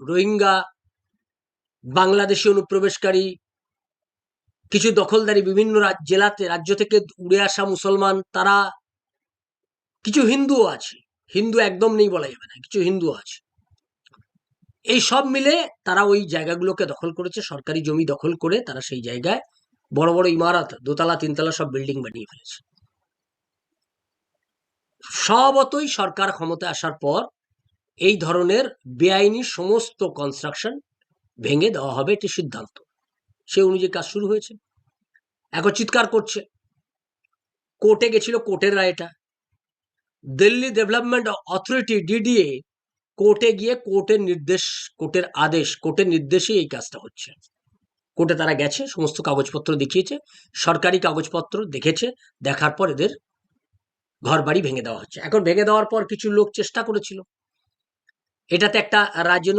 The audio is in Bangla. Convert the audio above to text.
রোহিঙ্গা, বাংলাদেশি অনুপ্রবেশকারী, কিছু দখলদারি বিভিন্ন রাজ্য থেকে উড়ে আসা মুসলমান, তারা, কিছু হিন্দুও আছে, হিন্দু একদম নেই বলা যাবে না, কিছু হিন্দু আছে, এই সব মিলে তারা ওই জায়গাগুলোকে দখল করেছে, সরকারি জমি দখল করে তারা সেই জায়গায় বড় বড় ইমারত, দোতলা তিনতলা সব বিল্ডিং বানিয়ে ফেলেছে। স্বভাবতই সরকার ক্ষমতায় আসার পর এই ধরনের বেআইনি সমস্ত কনস্ট্রাকশন ভেঙে দেওয়া হবে, এটি সিদ্ধান্ত, সে অনুযায়ী কাজ শুরু হয়েছে। এখন চিৎকার করছে, কোর্টে গেছিল, কোর্টের রায়টা, দিল্লি ডেভেলপমেন্ট অথরিটি ডিডিএ কোর্টে গিয়ে কোর্টের আদেশ, কোর্টের নির্দেশে এই কাজটা হচ্ছে। কোর্টে তারা গেছে, সমস্ত কাগজপত্র দেখিয়েছে, সরকারি কাগজপত্র দেখেছে, দেখার পর এদের ঘর বাড়ি ভেঙে দেওয়া হচ্ছে। এখন ভেঙে দেওয়ার পর কিছু লোক চেষ্টা করেছিল, এটাতে একটা রাজনৈতিক